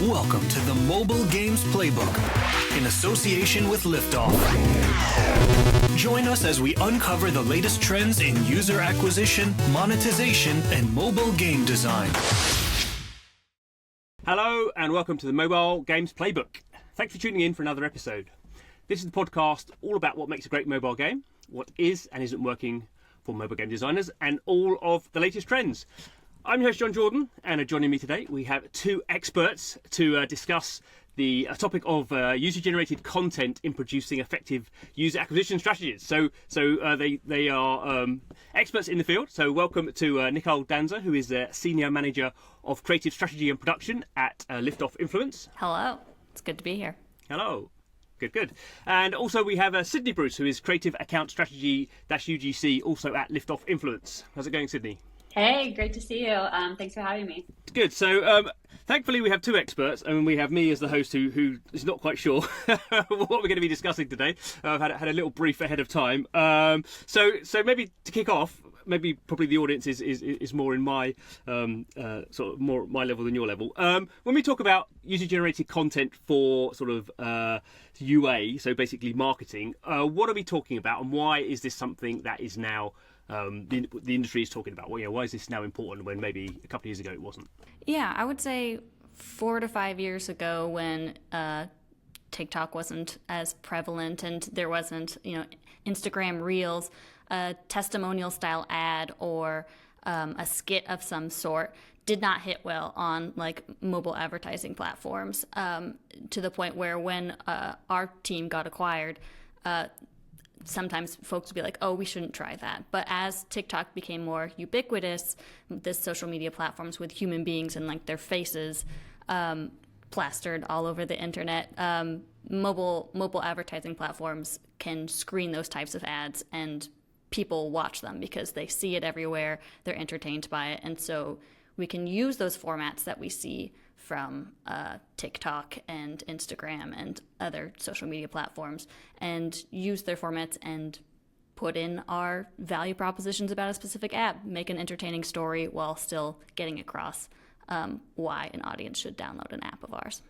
Welcome to the Mobile Games Playbook in association with Liftoff. Join us as we uncover the latest trends in user acquisition, monetization, and mobile game design. Hello and welcome to the Mobile Games Playbook. Thanks for tuning in for another episode. This is the podcast all about what makes a great mobile game, what is and isn't working for mobile game designers, and all of the latest trends. I'm your host, John Jordan, and joining me today we have two experts to discuss the topic of user-generated content in producing effective user acquisition strategies. So they are experts in the field. So welcome to Nicole Danser, who is the Senior Manager of Creative Strategy and Production at Liftoff Influence. Hello, it's good to be here. Hello. Good. And also we have Sydney Bruce, who is Creative Account Strategy-UGC, also at Liftoff Influence. How's it going, Sydney? Hey, great to see you. Thanks for having me. Good. So thankfully we have two experts, and we have me as the host who is not quite sure what we're going to be discussing today. I've had a little brief ahead of time. So maybe to kick off, probably the audience is more in my sort of more my level than your level. When we talk about user-generated content for sort of UA, so basically marketing, what are we talking about, and why is this something that is now the industry is talking about? Well, why is this now important when maybe a couple of years ago it wasn't? Yeah, I would say 4 to 5 years ago when TikTok wasn't as prevalent and there wasn't, Instagram Reels, a testimonial style ad or a skit of some sort did not hit well on like mobile advertising platforms, to the point where when our team got acquired, sometimes folks would be like, oh, we shouldn't try that. But as TikTok became more ubiquitous, this social media platforms with human beings and like their faces plastered all over the internet, mobile advertising platforms can screen those types of ads and people watch them because they see it everywhere, they're entertained by it. And so we can use those formats that we see from TikTok and Instagram and other social media platforms and use their formats and put in our value propositions about a specific app, make an entertaining story while still getting across why an audience should download an app of ours.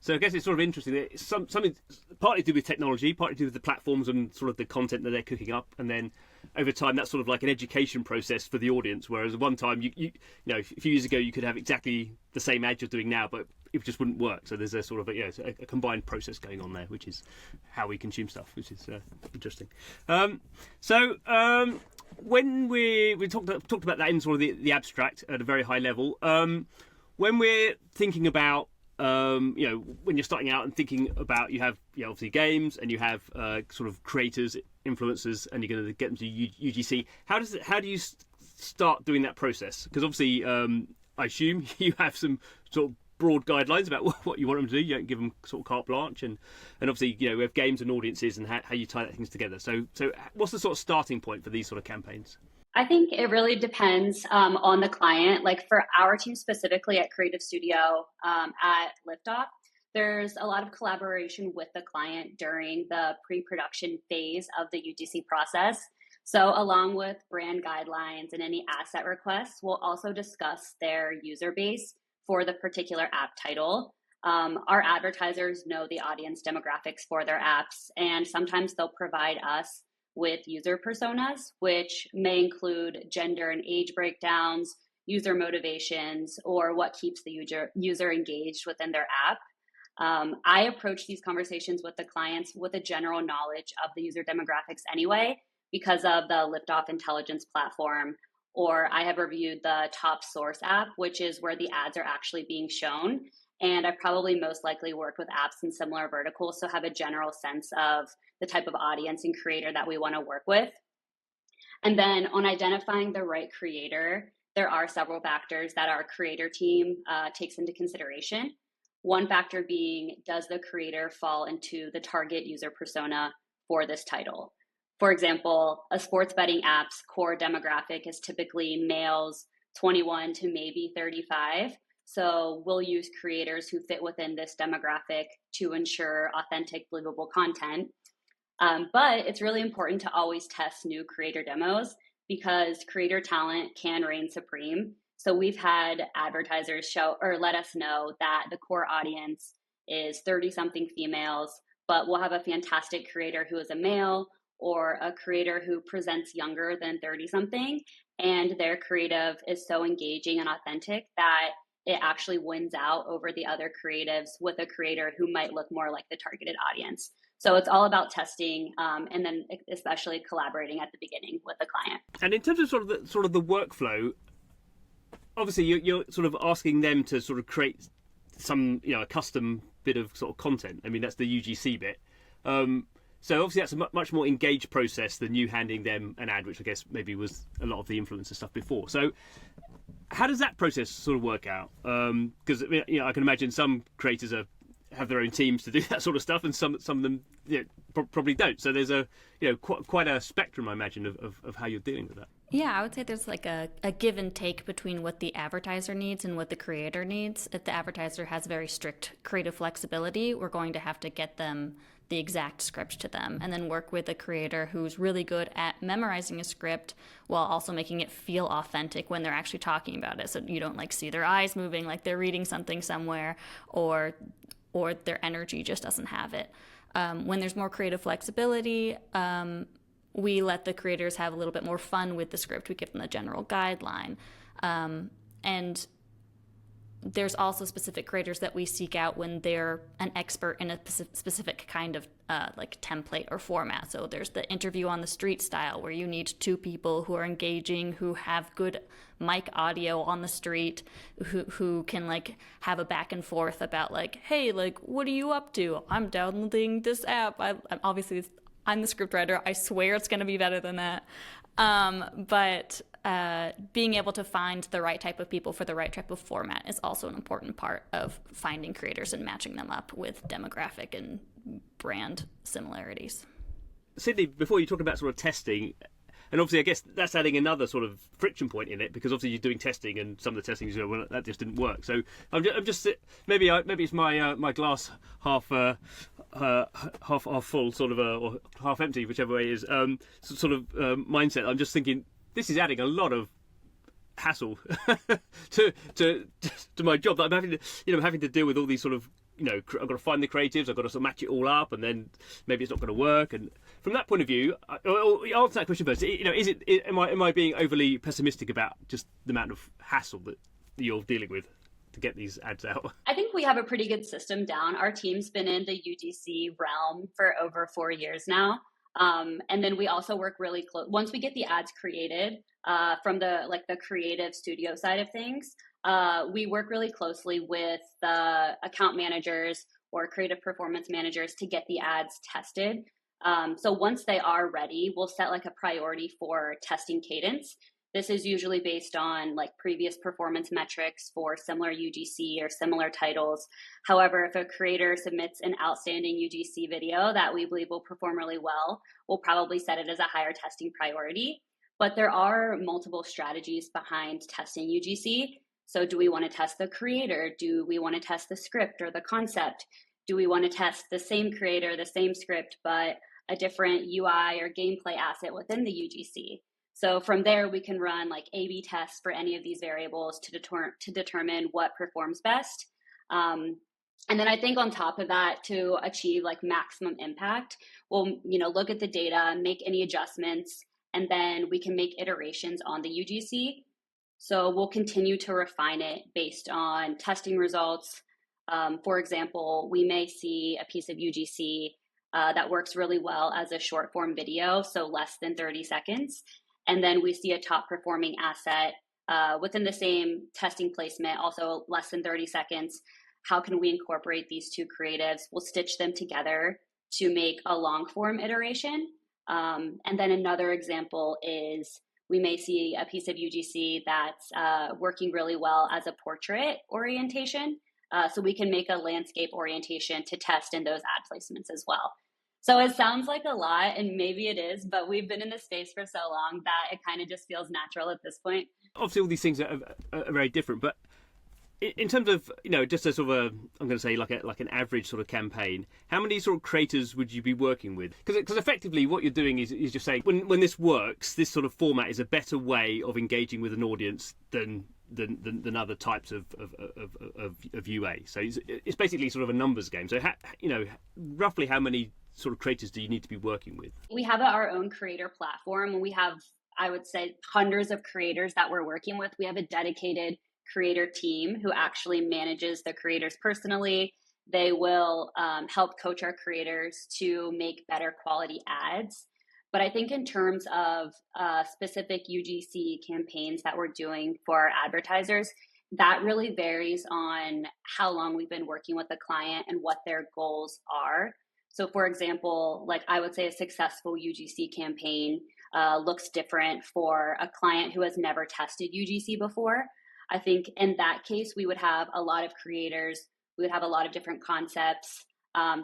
So I guess it's sort of interesting that it's something partly to do with technology, partly to do with the platforms and sort of the content that they're cooking up, and then over time that's sort of like an education process for the audience. Whereas at one time, a few years ago, you could have exactly the same ad you're doing now, but it just wouldn't work. So there's a sort of a combined process going on there, which is how we consume stuff, which is interesting. When we talked about that in sort of the abstract at a very high level, when we're thinking about when you're starting out and thinking about, you have obviously games and you have sort of creators, influencers, and you're going to get them to UGC. How do you start doing that process? Because obviously, I assume you have some sort of broad guidelines about what you want them to do. You don't give them sort of carte blanche, and obviously we have games and audiences and how you tie that things together. So what's the sort of starting point for these sort of campaigns? I think it really depends on the client. Like for our team specifically at Creative Studio at Liftoff, there's a lot of collaboration with the client during the pre-production phase of the UGC process. So along with brand guidelines and any asset requests, we'll also discuss their user base for the particular app title. Our advertisers know the audience demographics for their apps, and sometimes they'll provide us with user personas, which may include gender and age breakdowns, user motivations, or what keeps the user engaged within their app. I approach these conversations with the clients with a general knowledge of the user demographics anyway, because of the Liftoff Intelligence platform, or I have reviewed the Top Source app, which is where the ads are actually being shown. And I've probably most likely worked with apps in similar verticals, so have a general sense of the type of audience and creator that we want to work with. And then on identifying the right creator, there are several factors that our creator team takes into consideration. One factor being, does the creator fall into the target user persona for this title? For example, a sports betting app's core demographic is typically males 21 to maybe 35. So we'll use creators who fit within this demographic to ensure authentic, believable content. But it's really important to always test new creator demos because creator talent can reign supreme. So we've had advertisers show or let us know that the core audience is 30-something females, but we'll have a fantastic creator who is a male or a creator who presents younger than 30-something, and their creative is so engaging and authentic that it actually wins out over the other creatives with a creator who might look more like the targeted audience. So it's all about testing, and then especially collaborating at the beginning with the client. And in terms of sort of the workflow, obviously you're sort of asking them to sort of create some, a custom bit of sort of content. I mean, that's the UGC bit. So obviously that's a much more engaged process than you handing them an ad, which I guess maybe was a lot of the influencer stuff before. So how does that process sort of work out? Because I can imagine some creators have their own teams to do that sort of stuff, and some of them probably don't. So there's quite a spectrum, I imagine, of how you're dealing with that. Yeah, I would say there's like a give and take between what the advertiser needs and what the creator needs. If the advertiser has very strict creative flexibility, we're going to have to get them the exact script to them and then work with a creator who's really good at memorizing a script while also making it feel authentic when they're actually talking about it. So you don't like see their eyes moving like they're reading something somewhere, or their energy just doesn't have it. When there's more creative flexibility, we let the creators have a little bit more fun with the script. We give them a general guideline. And there's also specific creators that we seek out when they're an expert in a specific kind of like template or format. So there's the interview on the street style, where you need two people who are engaging, who have good mic audio on the street, who can like have a back and forth about like, hey, like, what are you up to? I'm downloading this app. I'm the scriptwriter. I swear it's going to be better than that. But being able to find the right type of people for the right type of format is also an important part of finding creators and matching them up with demographic and brand similarities. Sydney, before you talk about sort of testing, and obviously I guess that's adding another sort of friction point in it, because obviously you're doing testing and some of the testing well, that just didn't work. So I'm just maybe it's my glass half full sort of or half empty, whichever way it is, mindset. I'm just thinking this is adding a lot of hassle to my job that I'm having to deal with all these sort of, I've got to find the creatives, I've got to sort of match it all up, and then maybe it's not going to work. And from that point of view, I'll answer that question first. Am I being overly pessimistic about just the amount of hassle that you're dealing with to get these ads out? I think we have a pretty good system down. Our team's been in the UGC realm for over 4 years now. And then we also work really close. Once we get the ads created, from the creative studio side of things, we work really closely with the account managers or creative performance managers to get the ads tested. So once they are ready, we'll set like a priority for testing cadence. This is usually based on like previous performance metrics for similar UGC or similar titles. However, if a creator submits an outstanding UGC video that we believe will perform really well, we'll probably set it as a higher testing priority. But there are multiple strategies behind testing UGC. So do we want to test the creator? Do we want to test the script or the concept? Do we want to test the same creator, the same script, but a different UI or gameplay asset within the UGC? So from there, we can run like A/B tests for any of these variables to determine what performs best. And then I think on top of that, to achieve like maximum impact, we'll look at the data, make any adjustments, and then we can make iterations on the UGC. So we'll continue to refine it based on testing results. For example, we may see a piece of UGC that works really well as a short form video, so less than 30 seconds. And then we see a top performing asset within the same testing placement, also less than 30 seconds. How can we incorporate these two creatives? We'll stitch them together to make a long form iteration. And then another example is we may see a piece of UGC that's working really well as a portrait orientation. So we can make a landscape orientation to test in those ad placements as well. So it sounds like a lot, and maybe it is, but we've been in this space for so long that it kind of just feels natural at this point. Obviously, all these things are very different, but in terms of, just a sort of I'm going to say like an average sort of campaign, how many sort of creators would you be working with? Because effectively what you're doing is just saying when this works, this sort of format is a better way of engaging with an audience than than other types of UA. So it's basically sort of a numbers game. So roughly how many sort of creators do you need to be working with? We have our own creator platform. We have, I would say, hundreds of creators that we're working with. We have a dedicated creator team who actually manages the creators personally. They will help coach our creators to make better quality ads. But I think in terms of specific UGC campaigns that we're doing for our advertisers, that really varies on how long we've been working with the client and what their goals are. So for example, like I would say a successful UGC campaign looks different for a client who has never tested UGC before. I think in that case, we would have a lot of creators, we would have a lot of different concepts,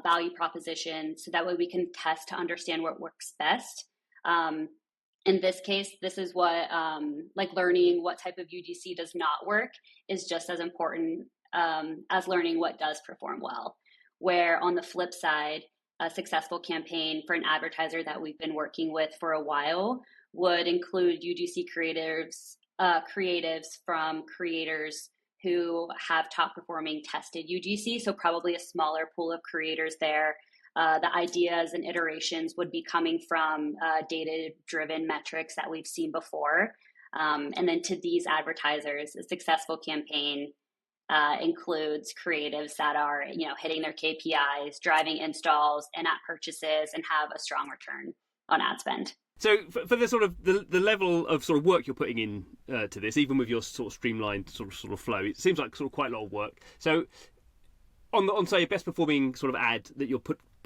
value propositions, so that way we can test to understand what works best. In this case, this is what, like learning what type of UGC does not work is just as important as learning what does perform well. Where on the flip side, a successful campaign for an advertiser that we've been working with for a while would include UGC creatives from creators who have top performing tested UGC. So probably a smaller pool of creators there. The ideas and iterations would be coming from data-driven metrics that we've seen before. And then to these advertisers, a successful campaign includes creatives that are, hitting their KPIs, driving installs, in-app purchases, and have a strong return on ad spend. So for the sort of the level of sort of work you're putting in to this, even with your sort of streamlined sort of flow, it seems like sort of quite a lot of work. So on say a best performing sort of ad that you're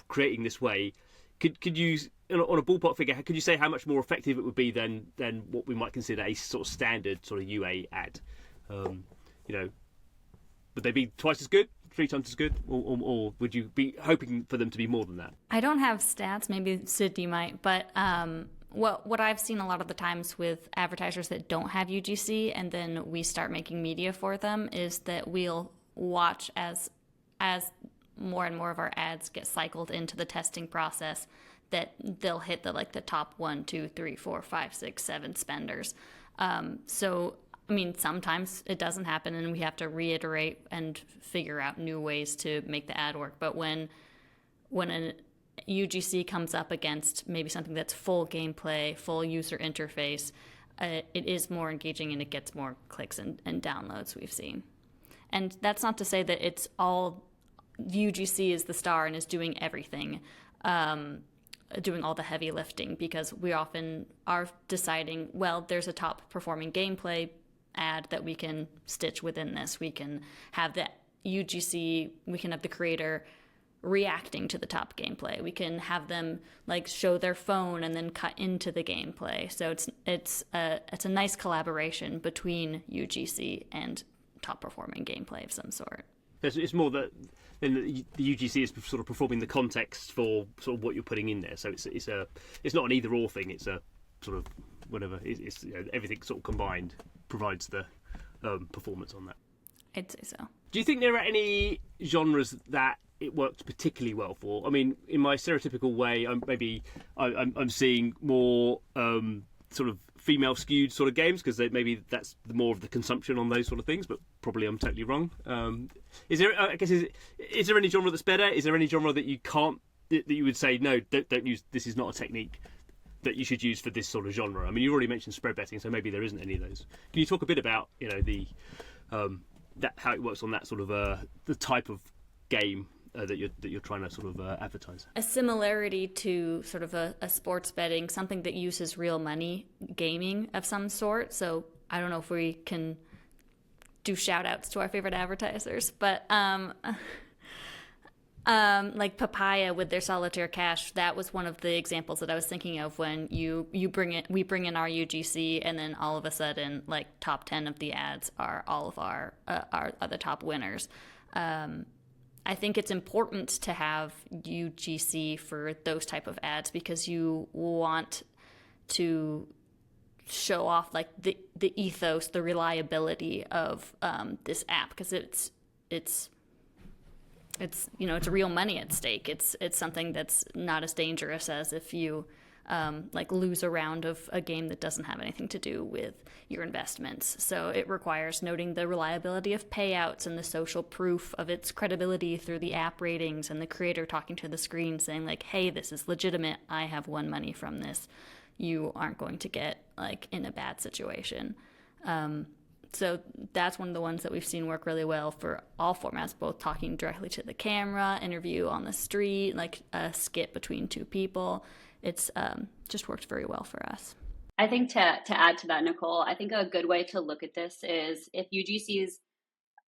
creating this way, could you on a ballpark figure, could you say how much more effective it would be than what we might consider a sort of standard sort of UA ad? Would they be twice as good, 3 times as good, or would you be hoping for them to be more than that? I don't have stats. Maybe Sydney might, but what I've seen a lot of the times with advertisers that don't have UGC, and then we start making media for them, is that we'll watch as more and more of our ads get cycled into the testing process, that they'll hit the top 1, 2, 3, 4, 5, 6, 7 spenders. So I mean, sometimes it doesn't happen and we have to reiterate and figure out new ways to make the ad work. But when a UGC comes up against maybe something that's full gameplay, full user interface, it is more engaging and it gets more clicks and downloads, we've seen. And that's not to say that it's all UGC is the star and is doing everything, doing all the heavy lifting, because we often are deciding, well, there's a top performing gameplay ad that we can stitch within this. We can have the UGC, we can have the creator reacting to the top gameplay. We can have them show their phone and then cut into the gameplay. So it's a nice collaboration between UGC and top performing gameplay of some sort. It's more that the UGC is sort of performing the context for sort of what you're putting in there. So it's not an either or thing. It's a sort of whatever. It's everything sort of combined provides the performance on that. I'd say so. Do you think there are any genres that it works particularly well for? I mean, in my stereotypical way, I'm seeing more sort of female skewed sort of games, because maybe that's more of the consumption on those sort of things, but probably I'm totally wrong. Is there any genre that's better? Is there any genre that you can't, that you would say, no, don't use, this is not a technique that you should use for this sort of genre? I mean, you already mentioned spread betting, so maybe there isn't any of those. Can you talk a bit about, how it works on that sort of the type of game that you're trying to sort of advertise? A similarity to sort of a sports betting, something that uses real money, gaming of some sort. So I don't know if we can do shout outs to our favorite advertisers, but like Papaya with their Solitaire Cash, that was one of the examples that I was thinking of when we bring in our UGC, and then all of a sudden, top 10 of the ads are all of our the top winners. I think it's important to have UGC for those type of ads, because you want to show off the ethos, the reliability of this app, because it's real money at stake. It's something that's not as dangerous as if you like lose a round of a game that doesn't have anything to do with your investments. So it requires noting the reliability of payouts and the social proof of its credibility through the app ratings and the creator talking to the screen saying like, hey, this is legitimate. I have won money from this. You aren't going to get like in a bad situation. So that's one of the ones that we've seen work really well for all formats, both talking directly to the camera, interview on the street, like a skit between two people. It's just worked very well for us. I think to add to that, Nicole, I think a good way to look at this is if UGC is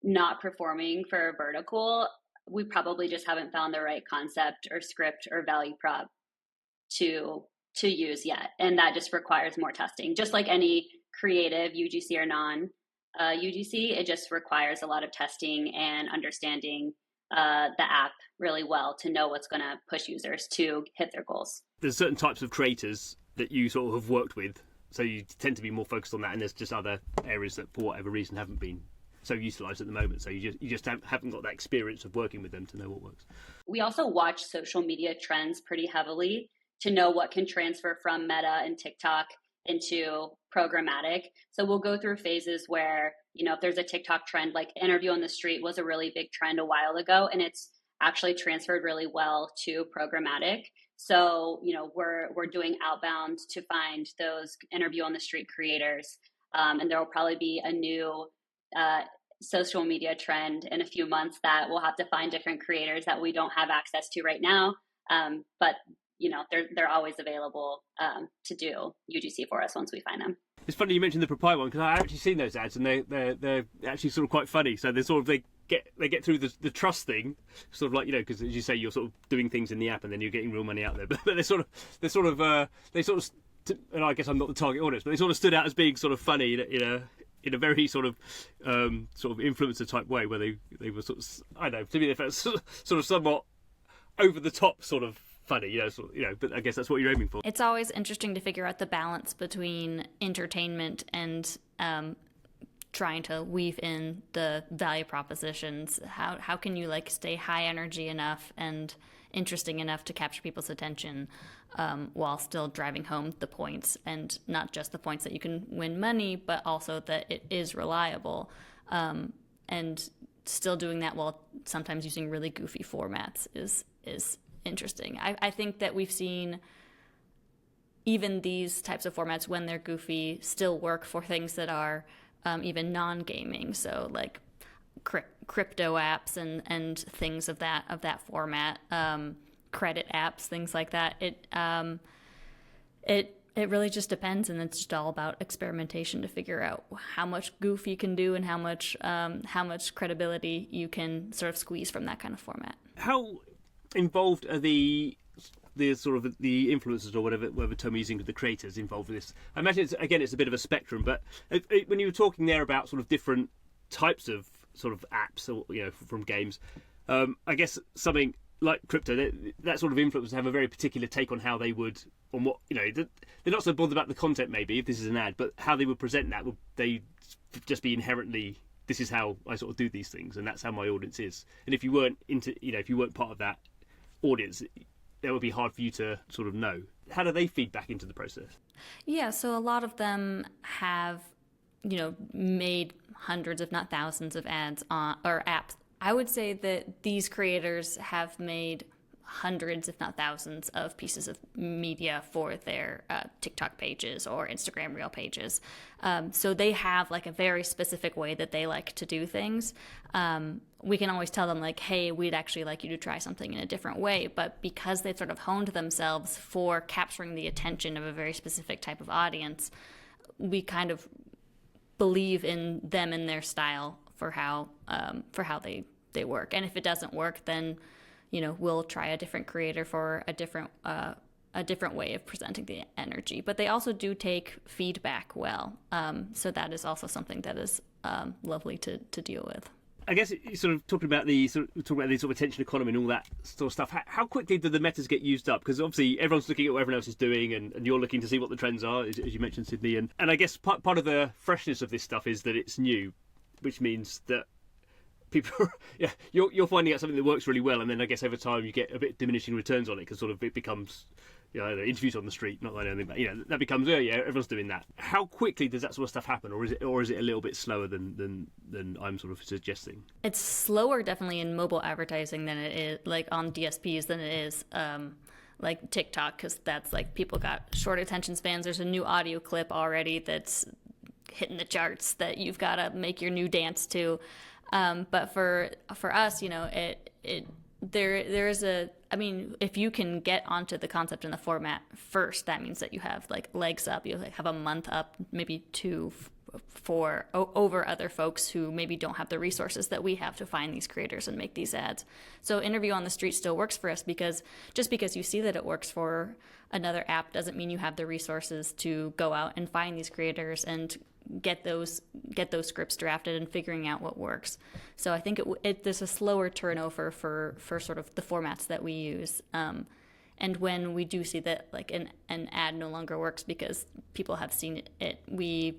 not performing for a vertical, we probably just haven't found the right concept or script or value prop to use yet. And that just requires more testing. Just like any creative UGC or non UGC, it just requires a lot of testing and understanding the app really well to know what's going to push users to hit their goals. There's certain types of creators that you sort of have worked with, so you tend to be more focused on that, and there's just other areas that for whatever reason haven't been so utilised at the moment, so you just haven't got that experience of working with them to know what works. We also watch social media trends pretty heavily to know what can transfer from Meta and TikTok into programmatic. So we'll go through phases where, you know, if there's a TikTok trend, like interview on the street was a really big trend a while ago, and it's actually transferred really well to programmatic. So, you know, we're doing outbound to find those interview on the street creators. And there will probably be a new social media trend in a few months that we'll have to find different creators that we don't have access to right now. But you know, they're always available to do UGC for us once we find them. It's funny you mentioned the Propy one, because I've actually seen those ads, and they're actually sort of quite funny. So they sort of they get through the trust thing, sort of like, you know, because as you say, you're sort of doing things in the app and then you're getting real money out there. But they sort of and I guess I'm not the target audience, but they sort of stood out as being sort of funny in a very sort of influencer type way, where they were sort of, I don't know, to me they felt sort of somewhat over the top sort of funny, you know, but I guess that's what you're aiming for. It's always interesting to figure out the balance between entertainment and trying to weave in the value propositions. How can you like stay high energy enough and interesting enough to capture people's attention while still driving home the points, and not just the points that you can win money, but also that it is reliable, and still doing that while sometimes using really goofy formats is interesting. I think that we've seen even these types of formats, when they're goofy, still work for things that are even non-gaming. So like crypto apps and things of that format, credit apps, things like that. It really just depends, and it's just all about experimentation to figure out how much goof you can do and how much credibility you can sort of squeeze from that kind of format. How involved are the sort of the influencers, or whatever term you're using, with the creators involved with this? I imagine it's a bit of a spectrum, but when you were talking there about sort of different types of sort of apps, or, you know, from games, I guess something like crypto, that sort of influencers have a very particular take on how they would, on what, you know, they're not so bothered about the content maybe if this is an ad, but how they would present that. Would they just be inherently, this is how I sort of do these things, and that's how my audience is? And if you weren't if you weren't part of that audience, that would be hard for you to sort of know. How do they feed back into the process? Yeah, so a lot of them have, you know, made hundreds, if not thousands, of ads or apps. I would say that these creators have made hundreds, if not thousands, of pieces of media for their TikTok pages or Instagram Reel pages. So they have like a very specific way that they like to do things. We can always tell them like, hey, we'd actually like you to try something in a different way. But because they've sort of honed themselves for capturing the attention of a very specific type of audience, we kind of believe in them and their style for how they work. And if it doesn't work, then, you know, we'll try a different creator for a different way of presenting the energy. But they also do take feedback well. So that is also something that is lovely to deal with. I guess sort of talking about the sort of attention economy and all that sort of stuff. How quickly do the metas get used up? Because obviously everyone's looking at what everyone else is doing, and you're looking to see what the trends are, as you mentioned, Sydney. And I guess part of the freshness of this stuff is that it's new, which means that people, you're finding out something that works really well, and then I guess over time you get a bit diminishing returns on it, because sort of it becomes interviews on the street, not like anything, but that becomes everyone's doing that. How quickly does that sort of stuff happen, or is it a little bit slower than I'm sort of suggesting? It's slower definitely in mobile advertising than it is like on DSPs than it is like TikTok, because that's like people got short attention spans. There's a new audio clip already that's hitting the charts that you've got to make your new dance to. But for us, there is if you can get onto the concept and the format first, that means that you have like legs up. You have a month up, maybe two over other folks who maybe don't have the resources that we have to find these creators and make these ads. So interview on the street still works for us, because just because you see that it works for another app doesn't mean you have the resources to go out and find these creators and get those scripts drafted and figuring out what works. So I think there's a slower turnover for sort of the formats that we use. And when we do see that like an ad no longer works because people have seen it, we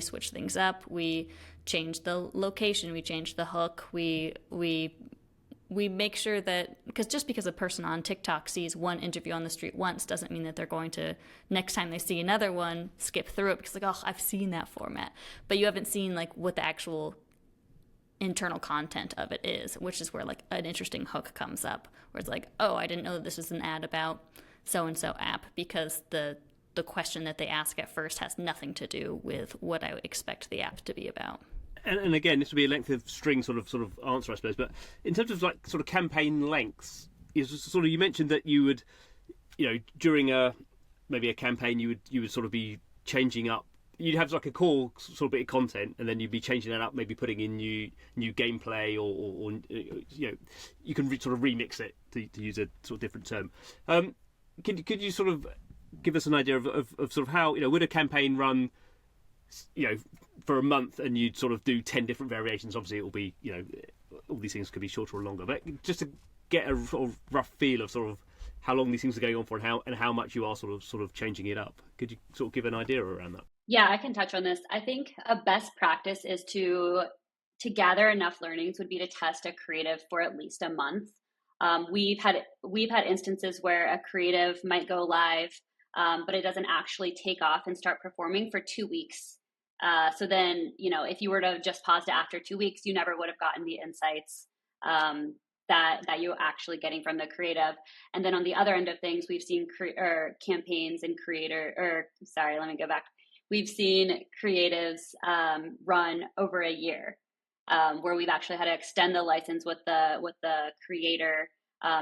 switch things up. We change the location. We change the hook. We make sure that, because a person on TikTok sees one interview on the street once doesn't mean that they're going to, next time they see another one, skip through it because like, oh, I've seen that format. But you haven't seen like what the actual internal content of it is, which is where like an interesting hook comes up, where it's like, oh, I didn't know that this was an ad about so-and-so app, because the question that they ask at first has nothing to do with what I would expect the app to be about. And again, this would be a length of string sort of answer, I suppose. But in terms of like sort of campaign lengths, you mentioned that you would, during maybe a campaign, you would sort of be changing up. You'd have like a core sort of bit of content, and then you'd be changing that up, maybe putting in new gameplay, or you can sort of remix it to use a sort of different term. Could you sort of give us an idea of sort of how would a campaign run for a month, and you'd sort of do 10 different variations? Obviously it will be all these things could be shorter or longer, but just to get a sort of rough feel of sort of how long these things are going on for, and how much you are sort of changing it up. Could you sort of give an idea around that? Yeah, I can touch on this. I think a best practice is to gather enough learnings would be to test a creative for at least a month. We've had instances where a creative might go live, but it doesn't actually take off and start performing for 2 weeks. So then, if you were to just pause it after 2 weeks, you never would have gotten the insights that you're actually getting from the creative. And then on the other end of things, we've seen campaigns and we've seen creatives run over a year, where we've actually had to extend the license with the creator.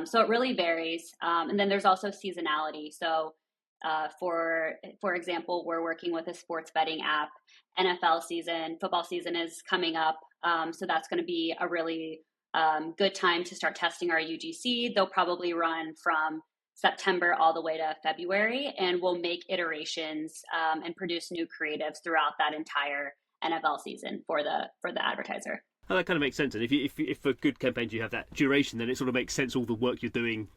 So it really varies. And then there's also seasonality. So for example, we're working with a sports betting app. NFL season, football season is coming up. So that's going to be a really good time to start testing our UGC. They'll probably run from September all the way to February, and we'll make iterations and produce new creatives throughout that entire NFL season for the advertiser. Oh, that kind of makes sense. And if for good campaigns you have that duration, then it sort of makes sense, all the work you're doing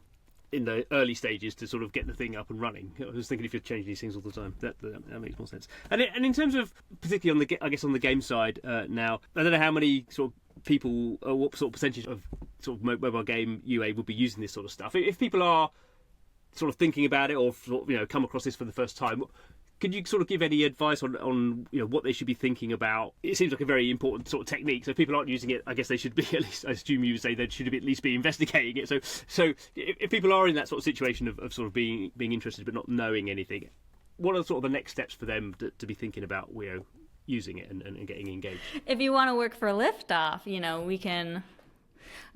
in the early stages to sort of get the thing up and running. I was thinking if you're changing these things all the time, that makes more sense. And in terms of, particularly on the game side now, I don't know how many sort of people, or what sort of percentage of sort of mobile game UA would be using this sort of stuff. If people are sort of thinking about it, or sort of, come across this for the first time, could you sort of give any advice on what they should be thinking about? It seems like a very important sort of technique. So if people aren't using it, I guess they should be, at least, I assume you would say they should at least be investigating it. So if people are in that sort of situation of sort of being interested but not knowing anything, what are sort of the next steps for them to be thinking about using it and getting engaged? If you want to work for Liftoff, we can.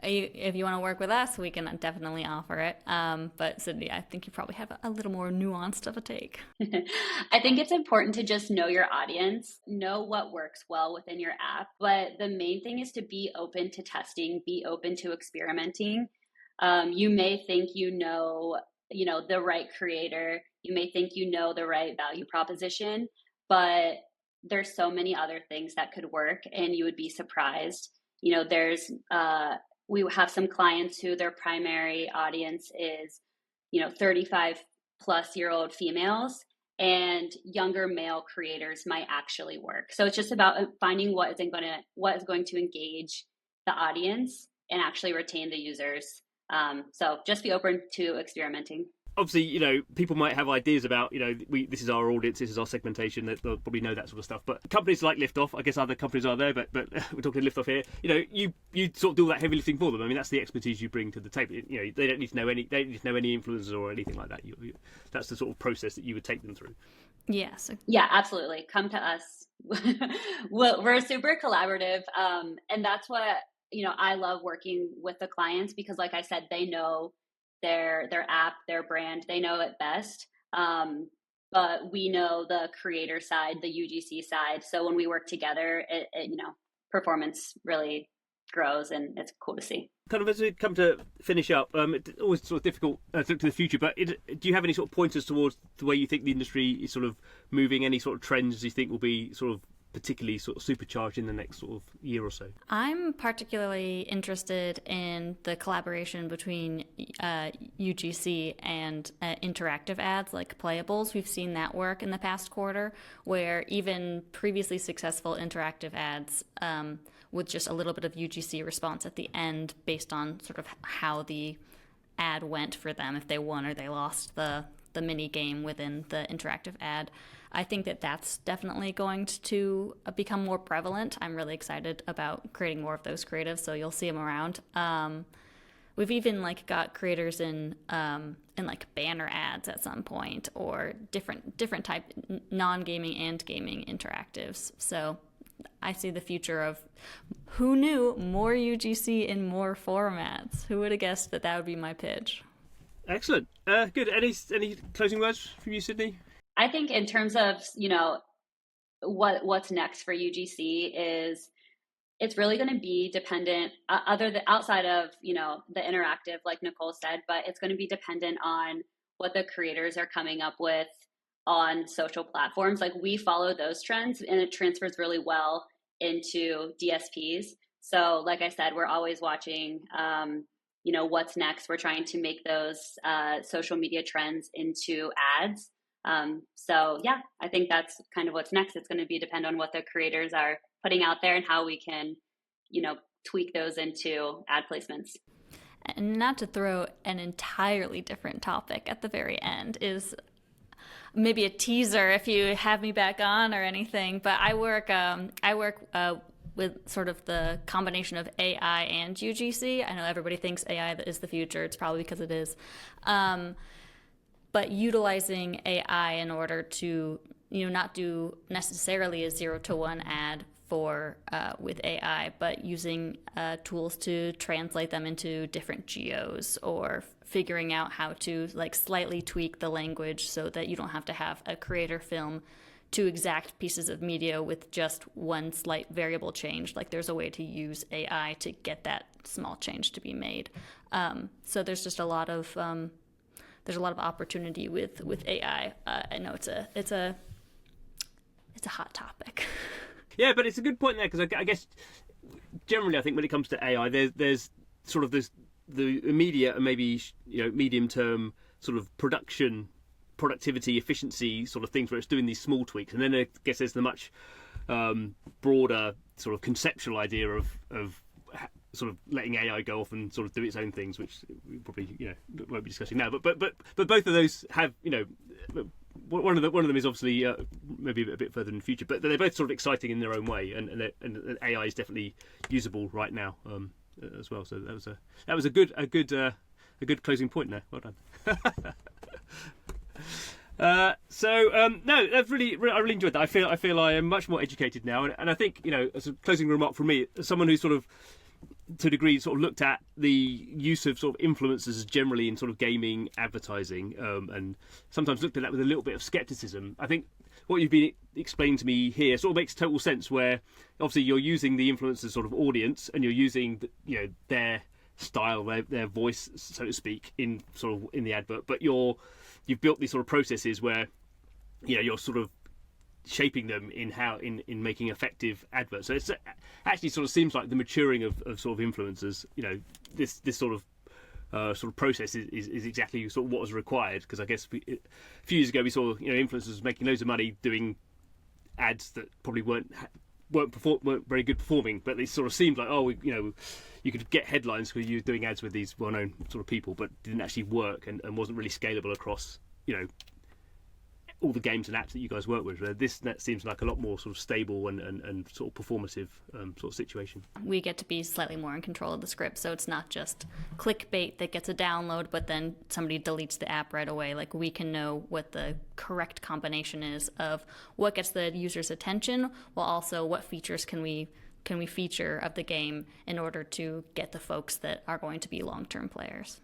If you want to work with us, we can definitely offer it. But Sydney, I think you probably have a little more nuanced of a take. I think it's important to just know your audience, know what works well within your app. But the main thing is to be open to testing, be open to experimenting. You may think the right creator. You may think the right value proposition, but there's so many other things that could work, and you would be surprised. We have some clients who their primary audience is, 35 plus year old females, and younger male creators might actually work. So it's just about finding what is going to engage the audience and actually retain the users. So just be open to experimenting. obviously, people might have ideas about, this is our audience, this is our segmentation. They'll probably know that sort of stuff. But companies like Liftoff, I guess other companies are there, but we're talking Liftoff here. You sort of do all that heavy lifting for them. I mean, that's the expertise you bring to the table. They don't need to know any influencers or anything like that. That's the sort of process that you would take them through. Yes. Yeah, absolutely. Come to us. We're super collaborative, and that's what I love working with the clients, because, like I said, they know their app, their brand, they know it best. But we know the creator side, the UGC side. So when we work together, it performance really grows, and it's cool to see. Kind of as we come to finish up, it's always sort of difficult to look to the future, but do you have any sort of pointers towards the way you think the industry is sort of moving? Any sort of trends you think will be sort of particularly sort of supercharged in the next sort of year or so? I'm particularly interested in the collaboration between UGC and interactive ads like playables. We've seen that work in the past quarter, where even previously successful interactive ads with just a little bit of UGC response at the end based on sort of how the ad went for them, if they won or they lost the mini game within the interactive ad. I think that that's definitely going to become more prevalent. I'm really excited about creating more of those creatives, so you'll see them around. We've even got creators in banner ads at some point, or different type non-gaming and gaming interactives. So I see the future of, who knew, more UGC in more formats. Who would have guessed that would be my pitch? Excellent. Good. Any closing words from you, Sydney? I think in terms of, what's next for UGC is, it's really going to be dependent outside of, the interactive, like Nicole said, but it's going to be dependent on what the creators are coming up with on social platforms. Like, we follow those trends, and it transfers really well into DSPs. So like I said, we're always watching, what's next. We're trying to make those social media trends into ads. So yeah, I think that's kind of what's next. It's going to be depend on what the creators are putting out there and how we can, tweak those into ad placements. And not to throw an entirely different topic at the very end, is maybe a teaser if you have me back on or anything, but I work with sort of the combination of AI and UGC. I know everybody thinks AI is the future. It's probably because it is. But utilizing AI in order to, not do necessarily a 0-to-1 ad with AI, but using tools to translate them into different geos, or figuring out how to slightly tweak the language so that you don't have to have a creator film two exact pieces of media with just one slight variable change. There's a way to use AI to get that small change to be made. So there's just a lot of opportunity with AI. I know it's a hot topic. Yeah, but it's a good point there, because I guess generally I think when it comes to AI, there's sort of the immediate and maybe medium term sort of productivity, efficiency sort of things where it's doing these small tweaks, and then I guess there's the much broader sort of conceptual idea of sort of letting AI go off and sort of do its own things, which we probably won't be discussing now. But both of those have one of them is obviously maybe a bit further in the future, but they're both sort of exciting in their own way, and AI is definitely usable right now as well. So that was a good closing point there. Well done. No, that's really, I really enjoyed that. I feel I am much more educated now, and I think as a closing remark from me, as someone who's sort of to a degree sort of looked at the use of sort of influencers generally in sort of gaming advertising, and sometimes looked at that with a little bit of skepticism. I think what you've been explaining to me here sort of makes total sense, where obviously you're using the influencer's sort of audience, and you're using their style, their voice, so to speak, in the advert, but you've built these sort of processes where you're sort of shaping them in making effective adverts. So it's actually sort of seems like the maturing of sort of influencers. This sort of process is exactly sort of what was required, because I guess a few years ago we saw influencers making loads of money doing ads that probably weren't weren't very good performing, but it sort of seemed like, you could get headlines because you were doing ads with these well-known sort of people, but didn't actually work and wasn't really scalable across, all the games and apps that you guys work with. That seems like a lot more sort of stable and sort of performative sort of situation. We get to be slightly more in control of the script, so it's not just clickbait that gets a download, but then somebody deletes the app right away. Like, we can know what the correct combination is of what gets the user's attention, while also what features can we feature of the game in order to get the folks that are going to be long-term players.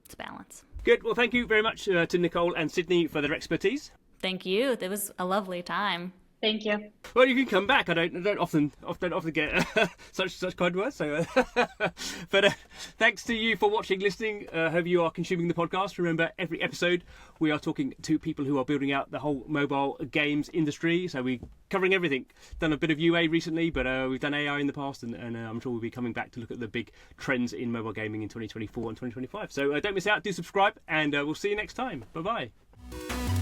It's balance. Good. Well, thank you very much to Nicole and Sydney for their expertise. Thank you. It was a lovely time. Thank you. Well, you can come back. I don't often get such kind words. So, but thanks to you for watching, listening. Hope you are consuming the podcast. Remember, every episode we are talking to people who are building out the whole mobile games industry. So we're covering everything. Done a bit of UA recently, but we've done AI in the past, and I'm sure we'll be coming back to look at the big trends in mobile gaming in 2024 and 2025. So don't miss out. Do subscribe, and we'll see you next time. Bye bye.